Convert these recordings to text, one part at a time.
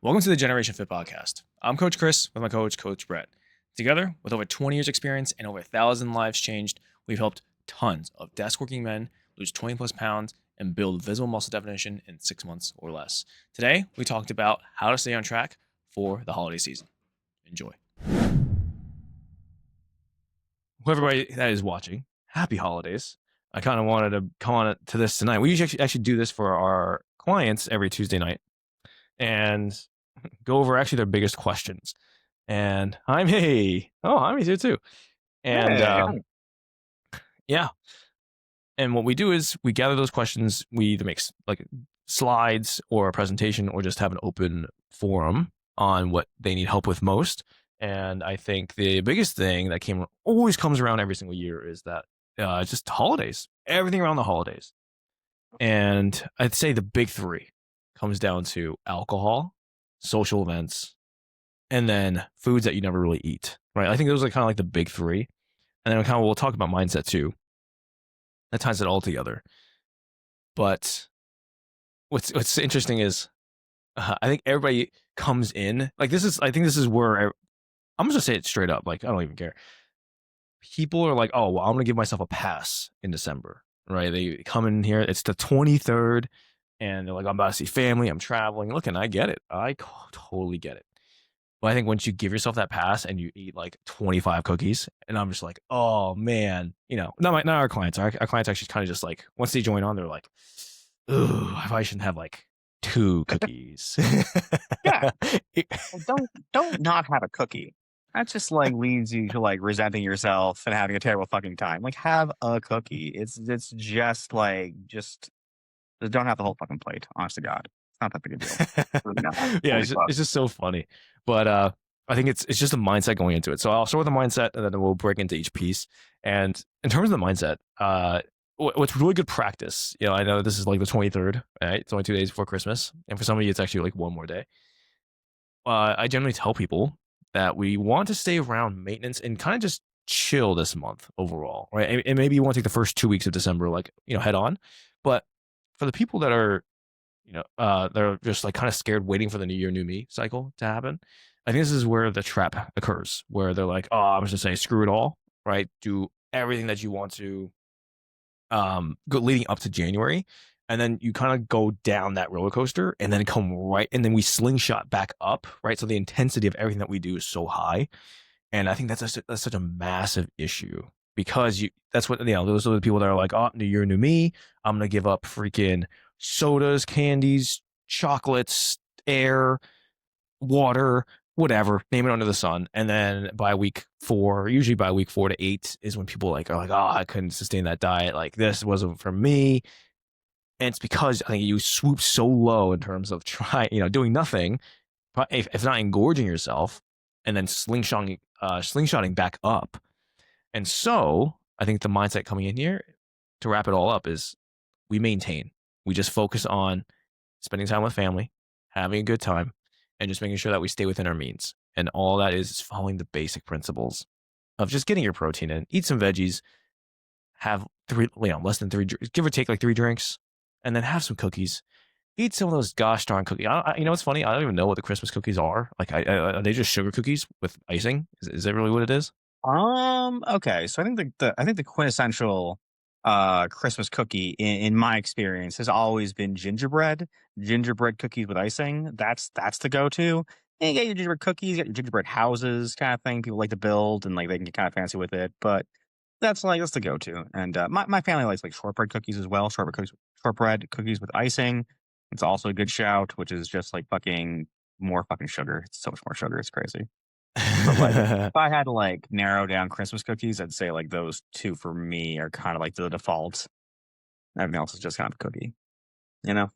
Welcome to the Generation Fit podcast. I'm Coach Chris with my coach, Coach Brett. Together, with over 20 years experience and over 1,000 lives changed, we've helped tons of desk working men lose 20 plus pounds and build visible muscle definition in 6 months or less. Today, we talked about how to stay on track for the holiday season. Enjoy. For everybody that is watching, happy holidays. I kind of wanted to come on to this tonight. We usually actually do this for our clients every Tuesday night and go over actually their biggest questions. And Jaime's here too. And Hey, yeah, and what we do is we gather those questions. We either make like slides or a presentation, or just have an open forum on what they need help with most. And I think the biggest thing that always comes around every single year is that just holidays, everything around the holidays. And I'd say the big three comes down to alcohol, social events, and then foods that you never really eat, right? I think those are kind of like the big three. And then we'll talk about mindset too. That ties it all together. But what's interesting is I think everybody comes in like this is. I think this is where I'm just gonna say it straight up. Like I don't even care. People are like, oh, well, I'm gonna give myself a pass in December, right? They come in here. It's the 23rd, and they're like, I'm about to see family. I'm traveling. Look, and I get it. I totally get it. But I think once you give yourself that pass and you eat like 25 cookies, and I'm just like, oh man, not our clients. Our clients actually kind of just like once they join on, they're like, ooh, I probably shouldn't have like 2 cookies. yeah. Don't not have a cookie. That just like leads you to like resenting yourself and having a terrible fucking time. Like have a cookie. It's just don't have the whole fucking plate. Honest to God, it's not that big a deal. Really not. Yeah, Holy fuck. it's just so funny. But I think it's just a mindset going into it. So I'll start with the mindset, and then we'll break into each piece. And in terms of the mindset, what's really good practice, I know this is like the 23rd, right? It's only 2 days before Christmas, and for some of you, it's actually like one more day. I generally tell people that we want to stay around maintenance and kind of just chill this month overall, right? And maybe you want to take the first 2 weeks of December, like head on. But for the people that are they're just like kind of scared waiting for the new year, new me cycle to happen. I think this is where the trap occurs, where they're like, oh, I'm just gonna say screw it all, right? Do everything that you want to go leading up to January. And then you kind of go down that roller coaster and then come right, and then we slingshot back up, right? So the intensity of everything that we do is so high. And I think that's such a massive issue because that's what, those are the people that are like, oh, new year, new me. I'm going to give up freaking sodas, candies, chocolates, air, water, whatever, name it under the sun. And then usually by week 4 to 8 is when people are like, oh, I couldn't sustain that diet. Like this wasn't for me. And it's because I think you swoop so low in terms of doing nothing, if not engorging yourself, and then slingshotting back up. And so I think the mindset coming in here to wrap it all up is we maintain. We just focus on spending time with family, having a good time, and just making sure that we stay within our means. And all that is following the basic principles of just getting your protein in, eat some veggies, have less than 3, give or take like 3 drinks, and then have some cookies. Eat some of those gosh darn cookies. What's funny? I don't even know what the Christmas cookies are. Like, are they just sugar cookies with icing? Is that really what it is? Okay. So I think the quintessential Christmas cookie in my experience has always been gingerbread cookies with icing. That's the go-to. And you get your gingerbread cookies, you get your gingerbread houses kind of thing. People like to build and like they can get kind of fancy with it, but that's the go-to. And my family likes like shortbread cookies as well. Shortbread cookies with icing. It's also a good shout, which is just like more fucking sugar. It's so much more sugar. It's crazy. But like, if I had to like narrow down Christmas cookies, I'd say like those two for me are kind of like the default. Everything else is just kind of a cookie, you know?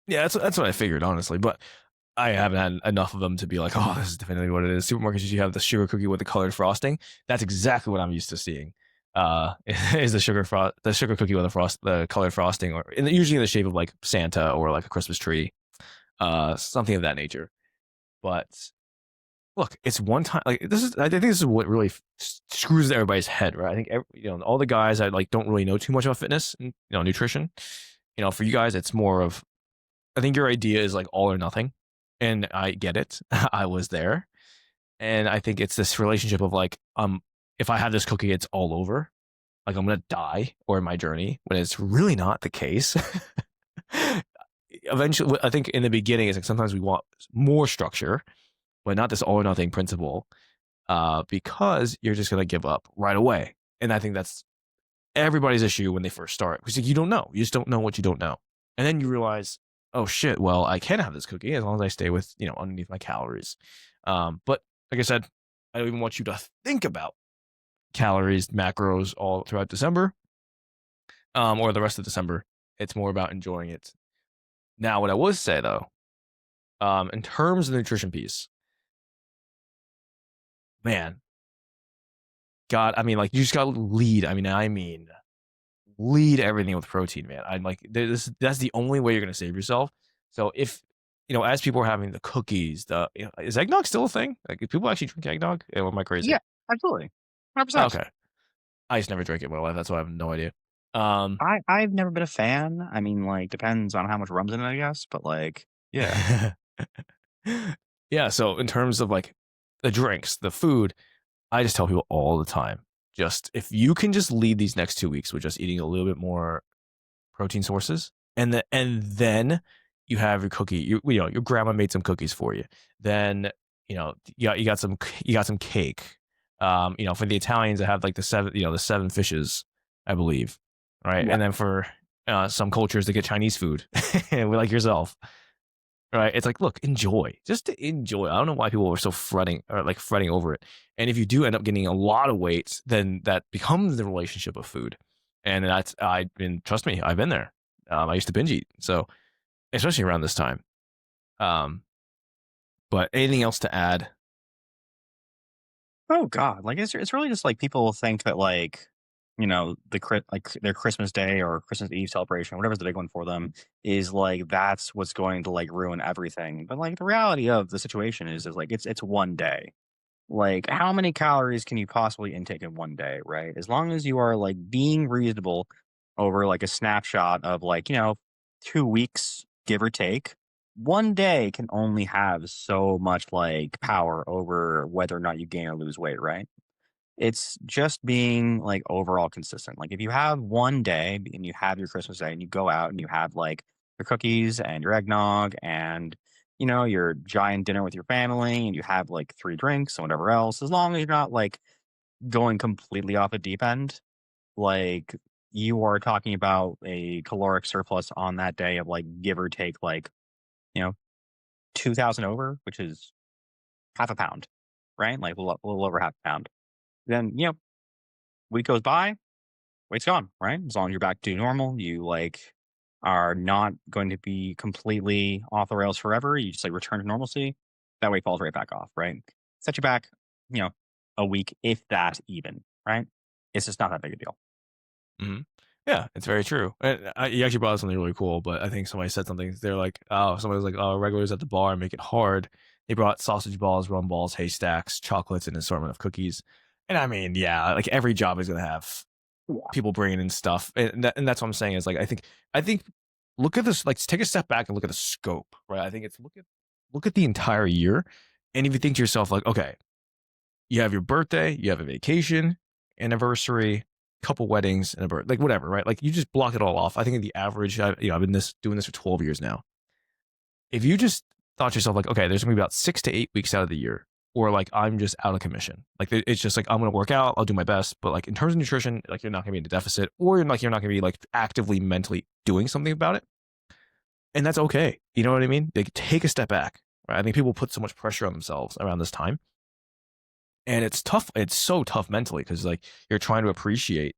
Yeah, that's what I figured, honestly. But I haven't had enough of them to be like, oh, this is definitely what it is. Supermarkets usually have the sugar cookie with the colored frosting. That's exactly what I'm used to seeing. Is the sugar cookie with the colored frosting, or usually in the shape of like Santa or like a Christmas tree, something of that nature. But look, it's one time. Like I think this is what really screws everybody's head, right? I think all the guys that like don't really know too much about fitness and nutrition. For you guys, it's more of, I think your idea is like all or nothing. and I get it. I was there, and I think it's this relationship of like, if I have this cookie, it's all over. Like I'm gonna die or in my journey, when it's really not the case. Eventually, I think in the beginning, it's like sometimes we want more structure, but not this all or nothing principle, because you're just gonna give up right away. And I think that's everybody's issue when they first start, because you don't know, you just don't know what you don't know, and then you realize, oh shit, well I can have this cookie as long as I stay with underneath my calories. But like I said, I don't even want you to think about calories, macros all throughout December, or the rest of December. It's more about enjoying it. Now, what I would say though, in terms of the nutrition piece, man, God, I mean, like you just got to lead. I mean, lead everything with protein, man. I'm like, that's the only way you're gonna save yourself. So if as people are having the cookies, is eggnog still a thing? Like, do people actually drink eggnog? Or am I crazy? Yeah, absolutely, 100%. Okay, I just never drank it in my life. That's why I have no idea. Um, I've never been a fan. I mean, like, depends on how much rum's in it, I guess. But like, yeah, yeah. So in terms of like the drinks, the food, I just tell people all the time, just if you can just lead these next 2 weeks with just eating a little bit more protein sources, and then you have your cookie. Your grandma made some cookies for you. Then you got some cake. For the Italians, they have like the seven fishes, I believe, right? yeah. And then for some cultures, they get Chinese food, like yourself, right? It's like, look, enjoy, just to enjoy. I don't know why people are so fretting over it. And if you do end up getting a lot of weight, then that becomes the relationship of food. And that's I been trust me, I've been there. I used to binge eat, so especially around this time. Um, but anything else to add? Oh God, like it's really just like people think that like like their Christmas Day or Christmas Eve celebration, whatever's the big one for them, is like that's what's going to like ruin everything. But like the reality of the situation is like it's one day. Like, how many calories can you possibly intake in one day, right? As long as you are like being reasonable over like a snapshot of like, 2 weeks, give or take, one day can only have so much like power over whether or not you gain or lose weight, right? It's just being like overall consistent. Like if you have one day and you have your Christmas day and you go out and you have like your cookies and your eggnog and your giant dinner with your family and you have like three drinks and whatever else, as long as you're not like going completely off the deep end, like you are talking about a caloric surplus on that day of like give or take like, you know, 2,000 over, which is half a pound, right? Like a little over half a pound. Then, week goes by, weight's gone, right? As long as you're back to normal, you like are not going to be completely off the rails forever. You just like return to normalcy. That weight falls right back off, right? Set you back, you know, a week, if that even, right? It's just not that big a deal. Mhm. Yeah, it's very true. And you actually brought up something really cool, but I think somebody said something. They're like, oh, somebody was like, oh, regulars at the bar make it hard. They brought sausage balls, rum balls, haystacks, chocolates, and an assortment of cookies. And I mean, yeah, like every job is gonna have Yeah. people bringing in stuff, and that's what I'm saying is like I think look at this, like take a step back and look at the scope, right? I think it's look at the entire year, and if you think to yourself like, okay, you have your birthday, you have a vacation, anniversary, couple weddings, and a birth, like whatever, right? Like you just block it all off. I think the average, I've been doing this for 12 years now. If you just thought to yourself like, okay, there's gonna be about 6 to 8 weeks out of the year, or like I'm just out of commission. Like it's just like I'm gonna work out, I'll do my best, but like in terms of nutrition, like you're not gonna be in a deficit, or you're not gonna be like actively mentally doing something about it, and that's okay. You know what I mean? Like take a step back. Right? I think people put so much pressure on themselves around this time, and it's tough. It's so tough mentally because like you're trying to appreciate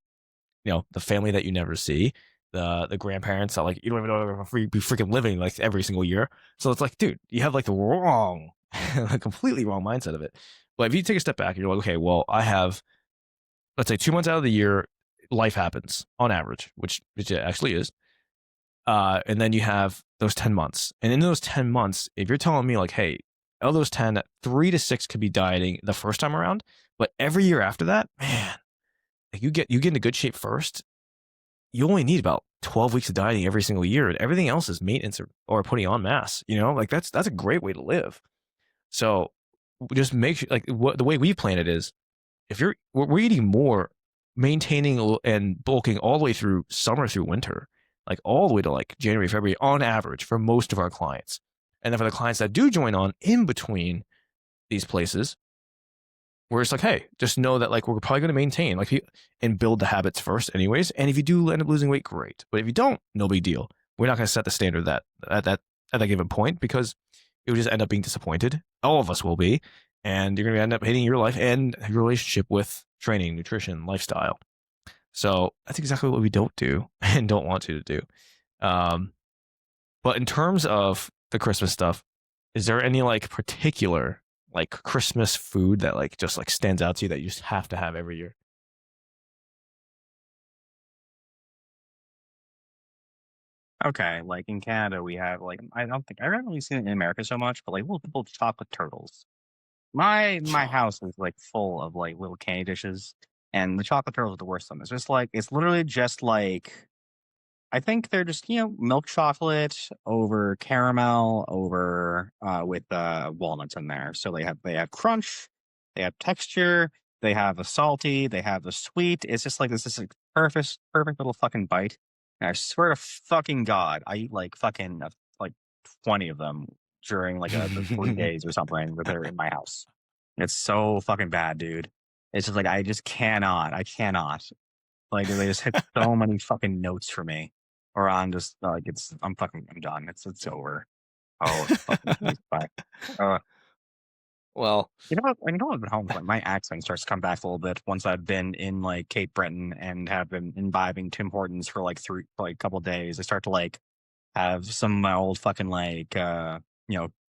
the family that you never see, the grandparents that like you don't even know if be freaking living like every single year. So it's like, dude, you have like the wrong, like completely wrong mindset of it. But if you take a step back and you're like, okay, well, I have, let's say, 2 months out of the year, life happens on average, which it actually is. And then you have those 10 months, and in those 10 months, if you're telling me like, hey, of those 10, 3 to 6 could be dieting the first time around, but every year after that, man, like you get into good shape first, you only need about 12 weeks of dieting every single year, and everything else is maintenance or putting on mass. Like that's a great way to live. So just make sure, like what the way we plan it is, if we're eating more, maintaining and bulking all the way through summer through winter, like all the way to like January, February on average for most of our clients. And then for the clients that do join on in between these places, where it's like, hey, just know that like we're probably going to maintain like and build the habits first, anyways. And if you do end up losing weight, great. But if you don't, no big deal. We're not going to set the standard that at that given point because it would just end up being disappointed. All of us will be, and you're going to end up hating your life and your relationship with training, nutrition, lifestyle. So that's exactly what we don't do and don't want to do. Um, but in terms of the Christmas stuff, is there any like particular like Christmas food that like just like stands out to you that you just have to have every year? Okay, like in Canada, we have like I don't think I haven't really seen it in America so much, but like little chocolate turtles. My house is like full of like little candy dishes, and the chocolate turtles are the worst one. It's just like it's literally just like I think they're just, milk chocolate over caramel over with walnuts in there. So they have crunch, they have texture, they have the salty, they have the sweet. It's just like this is a perfect little fucking bite. And I swear to fucking God, I eat like fucking like 20 of them during like the 3 days or something that they're in my house. It's so fucking bad, dude. It's just like I just cannot. I cannot. Like, they just hit so many fucking notes for me, or I'm just like, I'm done. It's over. Oh, fucking please, bye. Uh, Well, when I've been home, like my accent starts to come back a little bit once I've been in like Cape Breton and have been imbibing Tim Hortons for like a couple days. I start to like have some of my old fucking like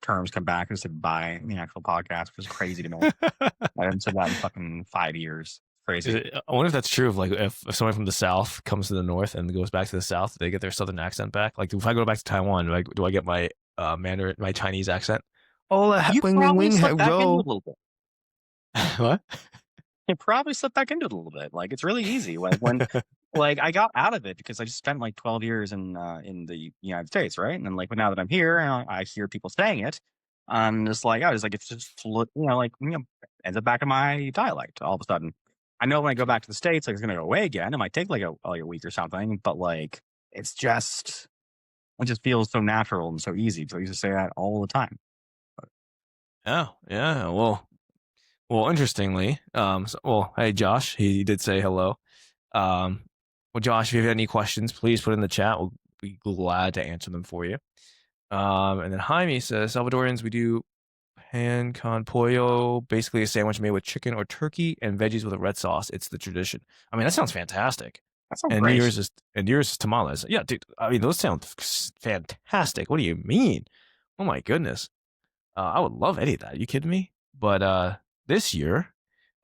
terms come back and said bye in the actual podcast, which is crazy to me. I haven't said that in fucking 5 years. Crazy. I wonder if that's true. Of like, if someone from the South comes to the North and goes back to the South, they get their Southern accent back. Like, if I go back to Taiwan, do I get my Mandarin, my Chinese accent? Oh, You wing wing probably wing, slip back into it hello. a little bit. What? You probably slip back into it a little bit. Like, it's really easy. Like I got out of it because I just spent like 12 years in the United States, right? And then like, but now that I'm here and I hear people saying it, I'm just like, I was like, it's just ends up back in my dialect all of a sudden. I know when I go back to the States, like it's gonna go away again. It might take like a week or something, but like it just feels so natural and so easy. So I used to say that all the time. Yeah, yeah. Well, interestingly, hey, Josh, he did say hello. Um, well, Josh, if you have any questions, please put in the chat. We'll be glad to answer them for you. And then Jaime says Salvadorians, we do pan con pollo, basically a sandwich made with chicken or turkey and veggies with a red sauce. It's the tradition. I mean, that sounds fantastic. That sounds And great. New Year's is tamales. Yeah, dude. I mean, those sound fantastic. What do you mean? Oh my goodness. I would love any of that. Are you kidding me? But this year,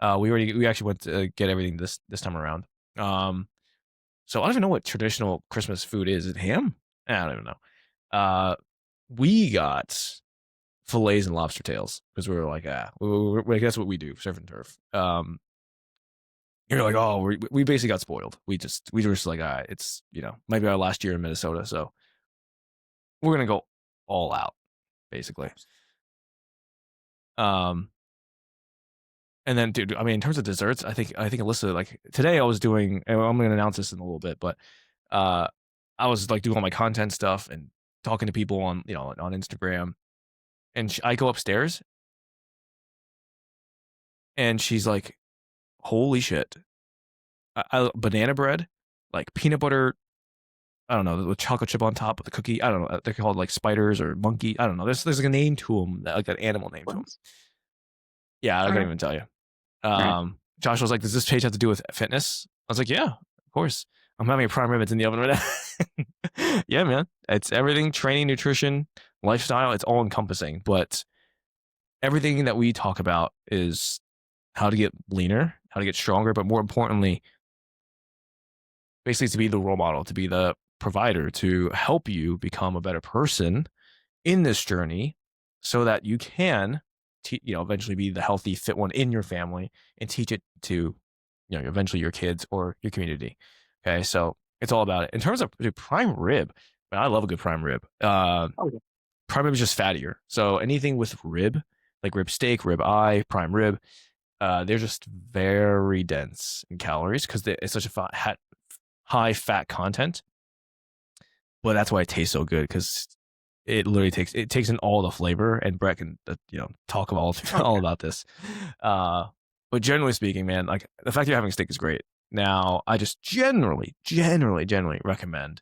we actually went to get everything this time around. So I don't even know what traditional Christmas food is. Is it ham? I don't even know. Uh, we got fillets and lobster tails because we were like, that's what we do, surf and turf. You're like, oh, we basically got spoiled. We were just like, it's maybe our last year in Minnesota, so we're gonna go all out, basically. Um, and then, dude, I mean, in terms of desserts, I think Alyssa, like today I was doing, and I'm gonna announce this in a little bit, but uh, I was like doing all my content stuff and talking to people on on Instagram, and I go upstairs and she's like, holy shit, banana bread, like peanut butter. I don't know, with chocolate chip on top with the cookie. I don't know. They're called like spiders or monkey. I don't know. There's like a name to them, like an animal name to them. What? Yeah, I Okay. couldn't even tell you. Right. Josh was like, "Does this page have to do with fitness?" I was like, "Yeah, of course. I'm having a prime rib. It's in the oven right now." Yeah, man. It's everything: training, nutrition, lifestyle. It's all encompassing. But everything that we talk about is how to get leaner, how to get stronger, but more importantly, basically to be the role model, to be the provider, to help you become a better person in this journey, so that you can, eventually be the healthy, fit one in your family and teach it to, eventually your kids or your community. Okay, so It's all about it. In terms of dude, prime rib, man, I love a good prime rib. Oh, yeah. Prime rib is just fattier. So anything with rib, like rib steak, rib eye, prime rib, they're just very dense in calories because it's such a high fat content. But that's why it tastes so good because it takes in all the flavor. And Brett can talk about Oh, all yeah. about this. Uh, but generally speaking, man, like the fact you're having steak is great. Now, I just generally recommend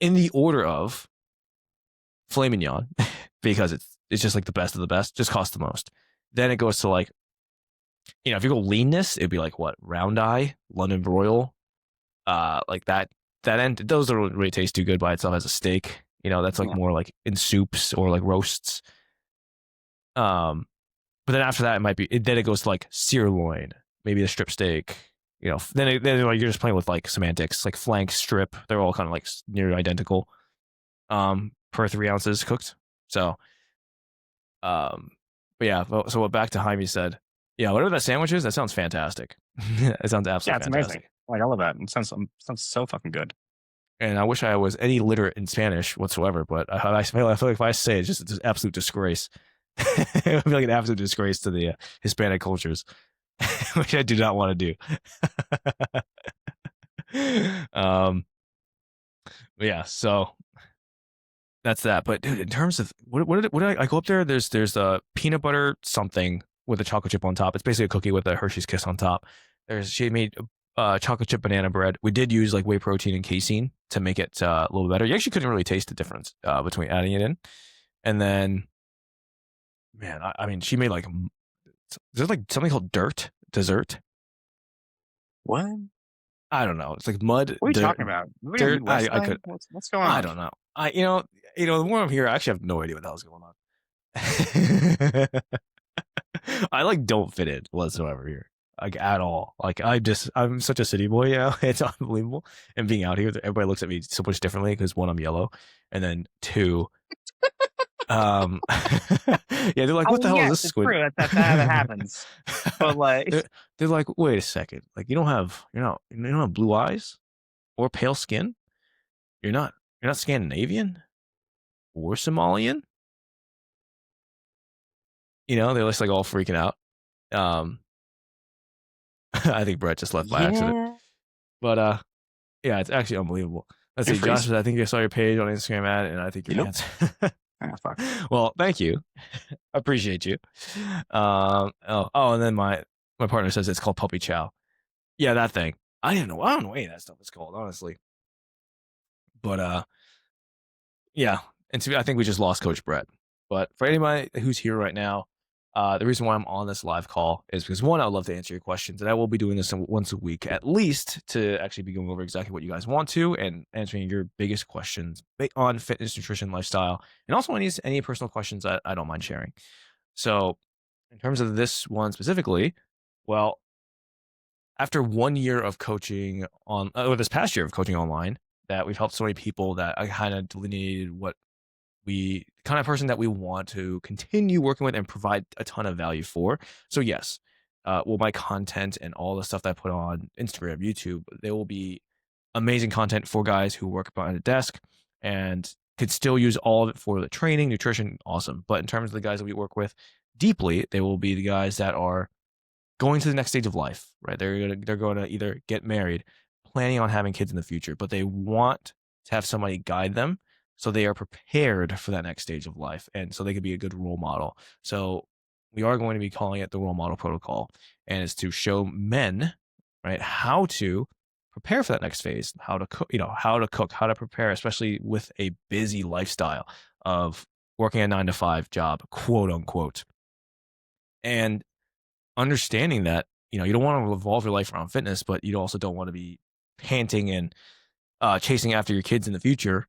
in the order of filet mignon because it's just like the best of the best, just costs the most. Then it goes to like if you go leanness, it'd be like what round eye, London broil, like that end. Those don't really taste too good by itself as a steak. That's like Yeah. more like in soups or like roasts. Um, but then after that, it might be. Then it goes to like sirloin, maybe a strip steak. Then like you're just playing with like semantics, like flank, strip. They're all kind of like near identical. Per 3 ounces cooked. So, um, but yeah. So back to Jaime said, yeah, whatever that sandwich is, that sounds fantastic. It sounds Yeah, absolutely it's amazing. fantastic. Like, I love that. It sounds so fucking good. And I wish I was any literate in Spanish whatsoever, but I feel like if I say it, it's just an absolute disgrace. It would be like an absolute disgrace to the Hispanic cultures, which I do not want to do. Yeah, so that's that. But dude, in terms of what did I go up there? There's a peanut butter something with a chocolate chip on top. It's basically a cookie with a Hershey's Kiss on top. She made chocolate chip banana bread. We did use like whey protein and casein to make it a little better. You actually couldn't really taste the difference between adding it in. And then, man, I mean, she made like there's like something called dirt dessert. What? I don't know. It's like mud What are you dirt talking about? Are we a dirt. Midwest I could thing? What's going I on? don't know. The more I'm here, I actually have no idea what the hell's going on. I like don't fit in whatsoever here, like at all. Like I'm such a city boy now. It's unbelievable. And being out here, everybody looks at me so much differently because one, I'm yellow, and then two, yeah, they're like, I what the mean, hell is yes, this it's squid? true. That's how that happens. But like, they're, they're like, wait a second, like you don't have blue eyes or pale skin. You're not Scandinavian or Somalian. They're just like all freaking out. Um, I think Brett just left by accident. yeah, But yeah, it's actually unbelievable. Let's you're see, Josh. freezing. I think I saw your page on Instagram ad, and I think your Nope. answer. Ah, fuck. Well, thank you. Appreciate you. And then my partner says it's called puppy chow. Yeah, that thing. I didn't know. I don't know any of that stuff is called, honestly. But yeah, and I think we just lost Coach Brett. But for anybody who's here right now, the reason why I'm on this live call is because one, I'd love to answer your questions, and I will be doing this once a week at least to actually be going over exactly what you guys want to and answering your biggest questions on fitness, nutrition, lifestyle, and also any personal questions that I don't mind sharing. So, in terms of this one specifically, well, after 1 year of coaching or this past year of coaching online, that we've helped so many people that I kind of delineated what we kind of person that we want to continue working with and provide a ton of value for. So yes, will my content and all the stuff that I put on Instagram, YouTube, there will be amazing content for guys who work behind a desk and could still use all of it for the training, nutrition, awesome. But in terms of the guys that we work with deeply, they will be the guys that are going to the next stage of life, right? They're going to either get married, planning on having kids in the future, but they want to have somebody guide them so they are prepared for that next stage of life and so they could be a good role model. So we are going to be calling it the role model protocol, and it's to show men, right, how to prepare for that next phase, how to cook, how to prepare, especially with a busy lifestyle of working a 9 to 5 job, quote unquote. And understanding that you don't want to revolve your life around fitness, but you also don't want to be panting and chasing after your kids in the future,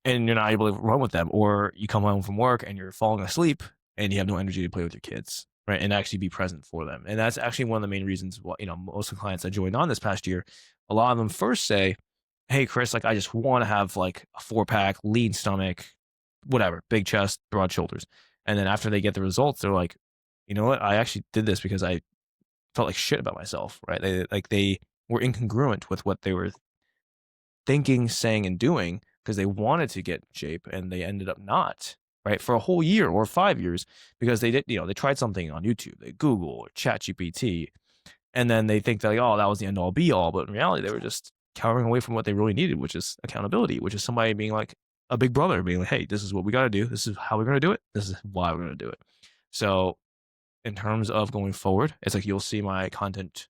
and you're not able to run with them, or you come home from work and you're falling asleep and you have no energy to play with your kids, right, and actually be present for them. And that's actually one of the main reasons why most of the clients that joined on this past year, a lot of them first say, "Hey, Chris, like I just want to have like a 4-pack, lean stomach, whatever, big chest, broad shoulders," and then after they get the results, they're like, "You know what? I actually did this because I felt like shit about myself," right? They were incongruent with what they were thinking, saying, and doing because they wanted to get in shape and they ended up not, right? For a whole year or 5 years because they did, they tried something on YouTube, they Google or Chat GPT, and then they think that like, oh, that was the end all be all. But in reality, they were just cowering away from what they really needed, which is accountability, which is somebody being like a big brother, being like, hey, this is what we got to do. This is how we're going to do it. This is why we're going to do it. So in terms of going forward, it's like you'll see my content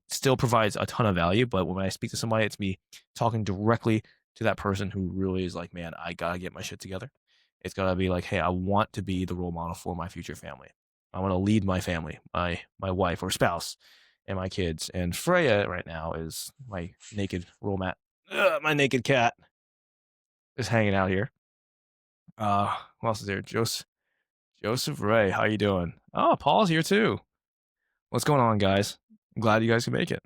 still provides a ton of value. But when I speak to somebody, it's me talking directly to that person who really is like, man, I gotta get my shit together. It's gotta be like, hey, I want to be the role model for my future family. I want to lead my family, my wife or spouse, and my kids. And Freya right now is my naked role mat. My naked cat is hanging out here. Who else is there? Joseph Ray, how you doing? Oh, Paul's here too. What's going on, guys? I'm glad you guys can make it.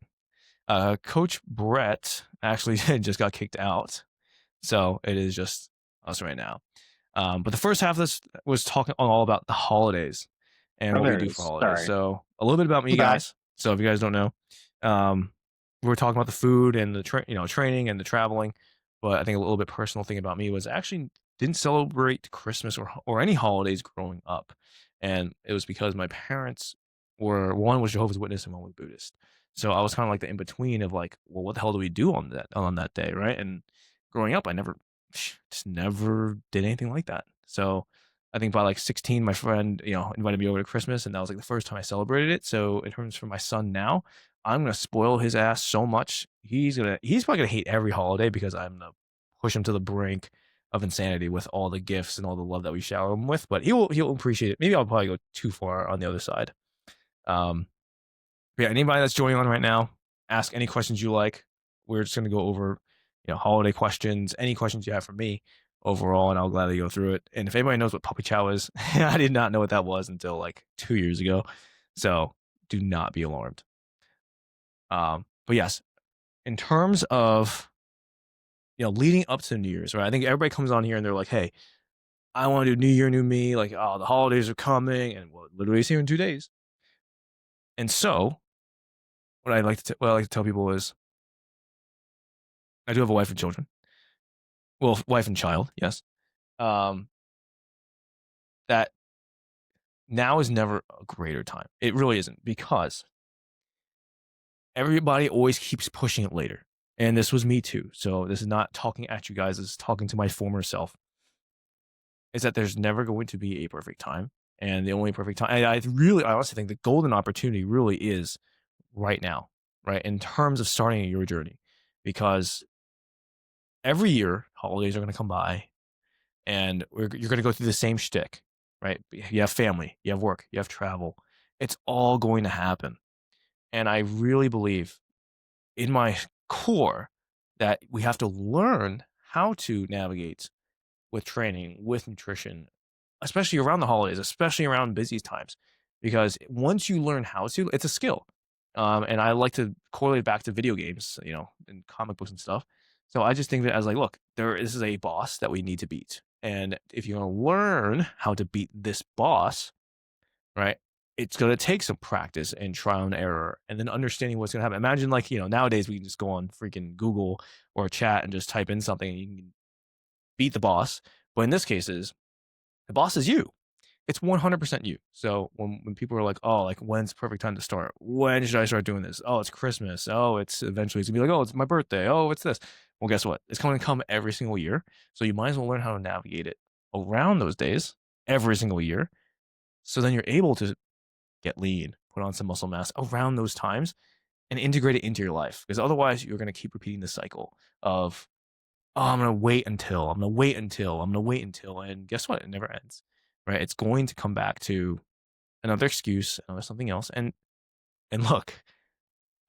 Coach Brett actually just got kicked out, so it is just us right now. But the first half of this was talking all about the holidays and Oh, what we there it do for is. holidays. Sorry. So a little bit about me, I'm back. guys. So if you guys don't know, we were talking about the food and the training and the traveling. But I think a little bit personal thing about me was I actually didn't celebrate Christmas or any holidays growing up, and it was because my parents were one was Jehovah's Witness and one was Buddhist. So I was kind of like the in between of like, well, what the hell do we do on that day, right? And growing up, I never just never did anything like that. So I think by like 16, my friend, invited me over to Christmas, and that was like the first time I celebrated it. So in terms for my son now, I'm gonna spoil his ass so much. He's probably gonna hate every holiday because I'm gonna push him to the brink of insanity with all the gifts and all the love that we shower him with. But he'll appreciate it. Maybe I'll probably go too far on the other side. Um, but yeah, anybody that's joining on right now, ask any questions you like. We're just gonna go over, holiday questions, any questions you have for me overall, and I'll gladly go through it. And if anybody knows what puppy chow is, I did not know what that was until like 2 years ago. So do not be alarmed. But yes, in terms of leading up to New Year's, right? I think everybody comes on here and they're like, "Hey, I want to do New Year, New Me." Like, oh, the holidays are coming, and well, literally it's here in 2 days. And so, what I like to tell people is, I do have a wife and children. Well, wife and child, yes. Um, that now is never a greater time. It really isn't because everybody always keeps pushing it later. And this was me too. So this is not talking at you guys. This is talking to my former self. Is that there's never going to be a perfect time. And the only perfect time, I honestly think the golden opportunity really is right now, right? In terms of starting your journey, because every year holidays are going to come by and you're going to go through the same shtick, right? You have family, you have work, you have travel. It's all going to happen. And I really believe in my core that we have to learn how to navigate with training, with nutrition, especially around the holidays, especially around busy times. Because once you learn how to, it's a skill. And I like to correlate back to video games, and comic books and stuff. So I just think that as like, look, this is a boss that we need to beat. And if you're going to learn how to beat this boss, right, it's going to take some practice and trial and error and then understanding what's going to happen. Imagine like, nowadays we can just go on freaking Google or chat and just type in something and you can beat the boss. But in this case the boss is you. It's 100% you. So when people are like, oh, like when's the perfect time to start? When should I start doing this? Oh, it's Christmas. Oh, it's eventually it's gonna be like, oh, it's my birthday. Oh, it's this. Well, guess what? It's going to come every single year. So you might as well learn how to navigate it around those days every single year. So then you're able to get lean, put on some muscle mass around those times and integrate it into your life. Because otherwise you're gonna keep repeating the cycle of, oh, I'm gonna wait until, I'm gonna wait until, I'm gonna wait until, and guess what? It never ends, right? It's going to come back to another excuse, another something else, and look,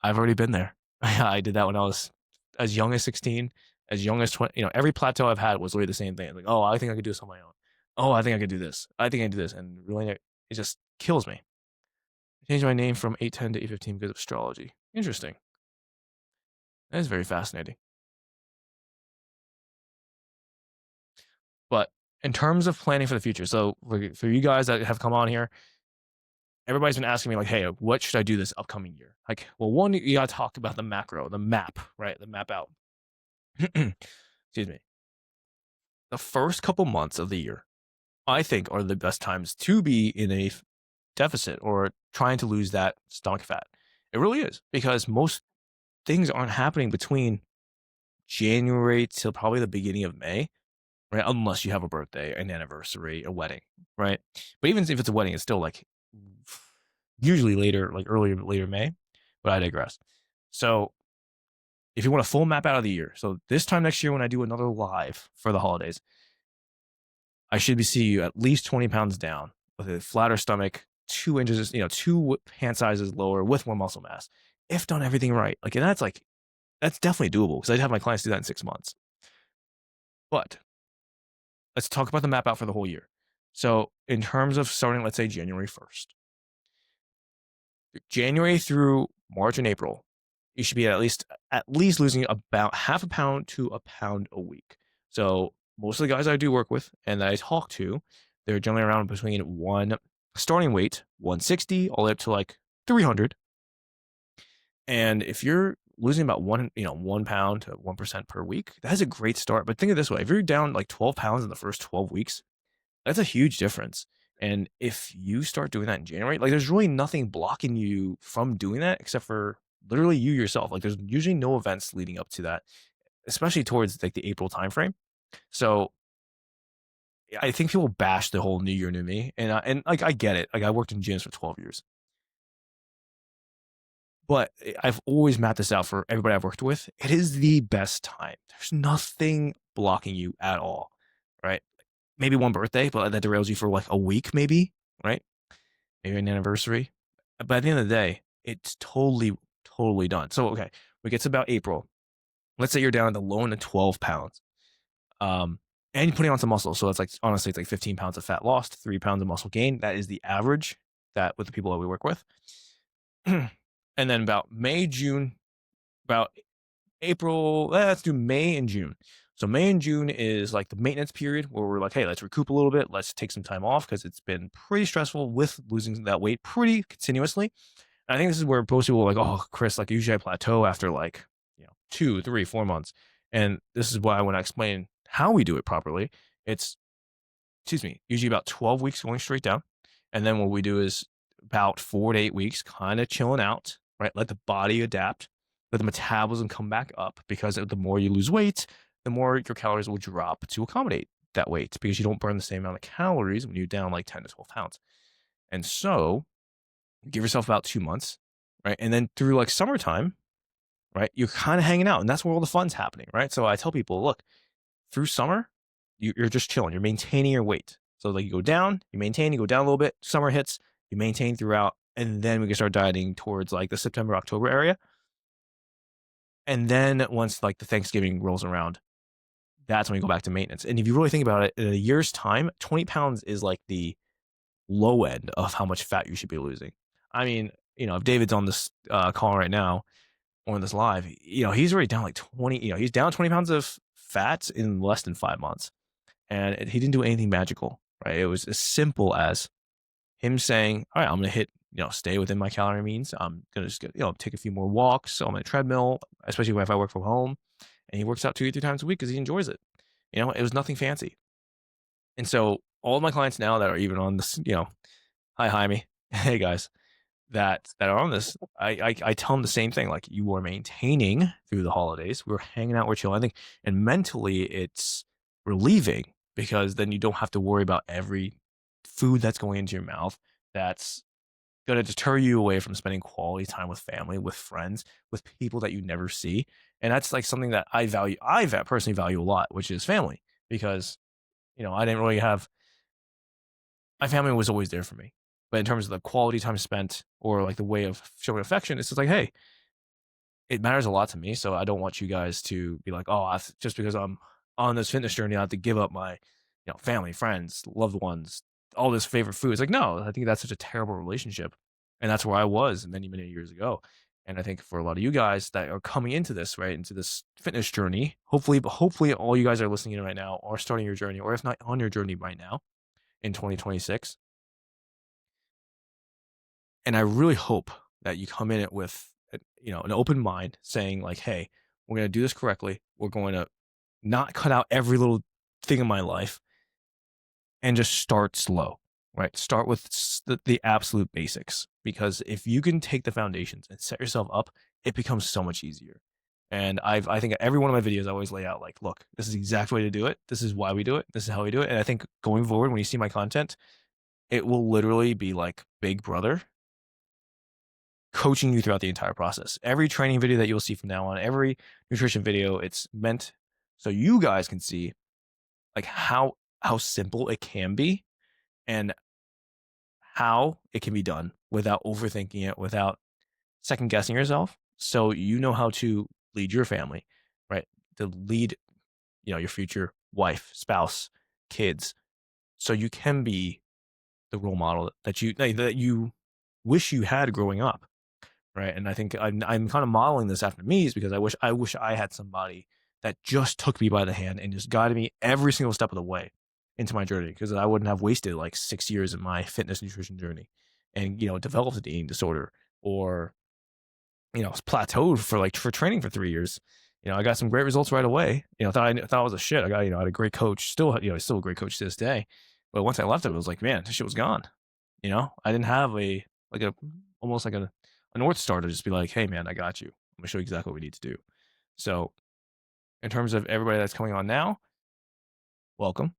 I've already been there. I did that when I was as young as 16, as young as 20. Every plateau I've had was literally the same thing. Like, oh, I think I could do this on my own. Oh, I think I could do this. I think I can do this, and really, it just kills me. I changed my name from 810 to 815 because of astrology. Interesting. That is very fascinating. But in terms of planning for the future, so for you guys that have come on here, everybody's been asking me like, hey, what should I do this upcoming year? Like, well, one, you gotta talk about the macro, the map, right? The map out. Excuse me. The first couple months of the year, I think, are the best times to be in a deficit or trying to lose that stomach fat. It really is because most things aren't happening between January till probably the beginning of May, right? Unless you have a birthday, an anniversary, a wedding, right? But even if it's a wedding, it's still like usually later, like earlier, later May. But I digress. So if you want a full map out of the year, so this time next year when I do another live for the holidays, I should be seeing you at least 20 pounds down with a flatter stomach, 2 inches, 2 hand sizes lower with more muscle mass. If done everything right, and that's definitely doable because I have my clients do that in 6 months. But let's talk about the map out for the whole year. So in terms of starting, let's say January 1st, January through March and April, you should be at least losing about half a pound to a pound a week. So most of the guys I do work with and that I talk to, they're generally around between one starting weight 160 all the way up to like 300. And if you're losing about 1 pound to 1% per week, that's a great start. But think of it this way: if you're down like 12 pounds in the first 12 weeks, that's a huge difference. And if you start doing that in January, there's really nothing blocking you from doing that except for literally you yourself. There's usually no events leading up to that, especially towards like the April timeframe. So I think people bash the whole New Year, New Me, and I get it. Like I worked in gyms for 12 years, but I've always mapped this out for everybody I've worked with. It is the best time. There's nothing blocking you at all, right? Maybe one birthday, but that derails you for like a week, maybe, right? Maybe an anniversary. But at the end of the day, it's totally, totally done. So, okay, we get to about April. Let's say you're down to the low end of 12 pounds. Um, and you're putting on some muscle. So it's like, honestly, it's like 15 pounds of fat lost, 3 pounds of muscle gain. That is the average that with the people that we work with. And then about May, June, about April, let's do May and June. So May and June is like the maintenance period where we're like, hey, let's recoup a little bit. Let's take some time off because it's been pretty stressful with losing that weight pretty continuously. And I think this is where most people are like, oh, Chris, like usually I plateau after like, 2, 3, 4 months. And this is why when I explain how we do it properly, it's, excuse me, usually about 12 weeks going straight down. And then what we do is about 4 to 8 weeks kind of chilling out, right? Let the body adapt, let the metabolism come back up because the more you lose weight, the more your calories will drop to accommodate that weight because you don't burn the same amount of calories when you're down like 10 to 12 pounds. And so give yourself about 2 months, right? And then through like summertime, right, you're kind of hanging out and that's where all the fun's happening, right? So I tell people, look, through summer, you're just chilling. You're maintaining your weight. So like you go down, you maintain, you go down a little bit. Summer hits, you maintain throughout, and then we can start dieting towards like the September, October area. And then once like the Thanksgiving rolls around, that's when we go back to maintenance. And if you really think about it, in a year's time, 20 pounds is like the low end of how much fat you should be losing. I mean, if David's on this call right now or on this live, he's already down like 20, he's down 20 pounds of fat in less than 5 months. And he didn't do anything magical, right? It was as simple as him saying, all right, I'm going to stay within my calorie means. I'm going to just take a few more walks on my treadmill, especially if I work from home. And he works out 2 or 3 times a week because he enjoys it. It was nothing fancy. And so all of my clients now that are even on this, hi, Jaime, hey guys, that are on this, I tell them the same thing. Like you are maintaining through the holidays. We're hanging out, we're chilling. I think, and mentally it's relieving because then you don't have to worry about every food that's going into your mouth that's going to deter you away from spending quality time with family, with friends, with people that you never see. And that's like something that I value. I personally value a lot, which is family, because I didn't really have my family was always there for me. But in terms of the quality time spent or like the way of showing affection, it's just like, hey, it matters a lot to me. So I don't want you guys to be like, oh, just because I'm on this fitness journey, I have to give up my, family, friends, loved ones, all this favorite food. It's like, no, I think that's such a terrible relationship. And that's where I was many, many years ago. And I think for a lot of you guys that are coming into this, right, into this fitness journey, hopefully all you guys are listening in right now are starting your journey, or if not on your journey right now in 2026. And I really hope that you come in it with, an open mind saying like, hey, We're going to do this correctly. We're going to not cut out every little thing in my life and just start slow, right? Start with the absolute basics, because if you can take the foundations and set yourself up, it becomes so much easier. And I think every one of my videos I always lay out like, look, this is the exact way to do it. This is why we do it. This is how we do it. And I think going forward, when you see my content, it will literally be like Big Brother coaching you throughout the entire process. Every training video that you'll see from now on, every nutrition video, it's meant so you guys can see like how simple it can be and how it can be done without overthinking it, without second guessing yourself. So you know how to lead your family, right? To lead, your future wife, spouse, kids. So you can be the role model that you wish you had growing up, right? And I think I'm kind of modeling this after me is because I wish I had somebody that just took me by the hand and just guided me every single step of the way into my journey, because I wouldn't have wasted like 6 years in my fitness nutrition journey and developed an eating disorder, or plateaued for training for 3 years. I got some great results right away. Thought I was a shit. I had a great coach. Still a great coach to this day. But once I left it was like, man, this shit was gone. I didn't have a almost like a North Star to just be like, hey man, I got you. I'm gonna show you exactly what we need to do. So in terms of everybody that's coming on now, welcome.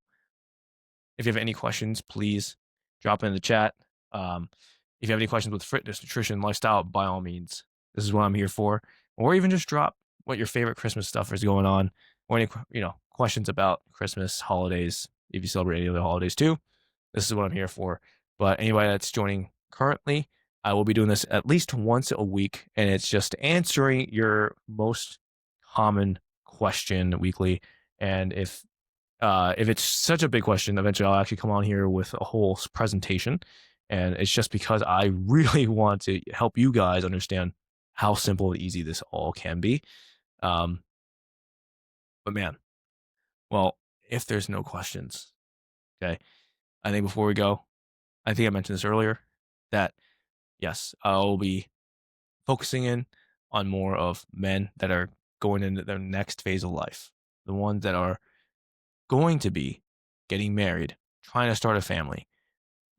If you have any questions, please drop in the chat. If you have any questions with fitness, nutrition, lifestyle, by all means, this is what I'm here for. Or even just drop what your favorite Christmas stuff is going on, or any questions about Christmas, holidays. If you celebrate any other holidays too, this is what I'm here for. But anybody that's joining currently, I will be doing this at least once a week, and it's just answering your most common question weekly. And if it's such a big question, eventually I'll actually come on here with a whole presentation. And it's just because I really want to help you guys understand how simple and easy this all can be. Um, but man, well, if there's no questions, okay, I think before we go, I think I mentioned this earlier, that yes, I'll be focusing in on more of men that are going into their next phase of life, the ones that are going to be getting married, trying to start a family,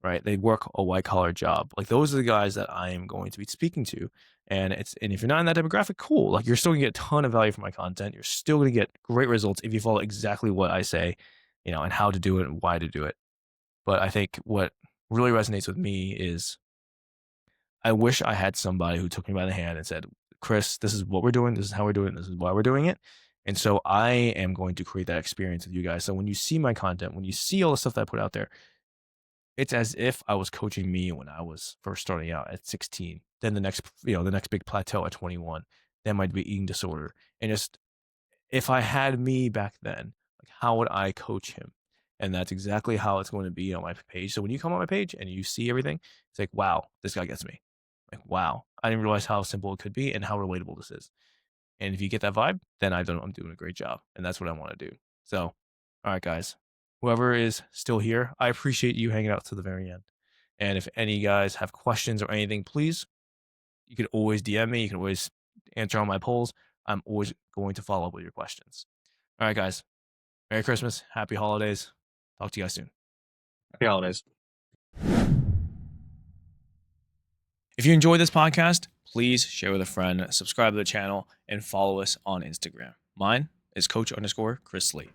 right? They work a white collar job. Like those are the guys that I am going to be speaking to. And if you're not in that demographic, cool. Like you're still gonna get a ton of value from my content. You're still gonna get great results if you follow exactly what I say, and how to do it and why to do it. But I think what really resonates with me is I wish I had somebody who took me by the hand and said, Chris, this is what we're doing. This is how we're doing it. This is why we're doing it. And so I am going to create that experience with you guys. So when you see my content, when you see all the stuff that I put out there, it's as if I was coaching me when I was first starting out at 16. Then the next big plateau at 21. Then my eating disorder. And just if I had me back then, like how would I coach him? And that's exactly how it's going to be on my page. So when you come on my page and you see everything, it's like, wow, this guy gets me. Like, wow, I didn't realize how simple it could be and how relatable this is. And if you get that vibe, then I'm doing a great job. And that's what I want to do. So, all right, guys, whoever is still here, I appreciate you hanging out to the very end. And if any guys have questions or anything, please, you can always DM me. You can always answer on my polls. I'm always going to follow up with your questions. All right, guys, Merry Christmas. Happy holidays. Talk to you guys soon. Happy holidays. If you enjoyed this podcast, please share with a friend, subscribe to the channel, and follow us on Instagram. Mine is Coach_Chris Slate.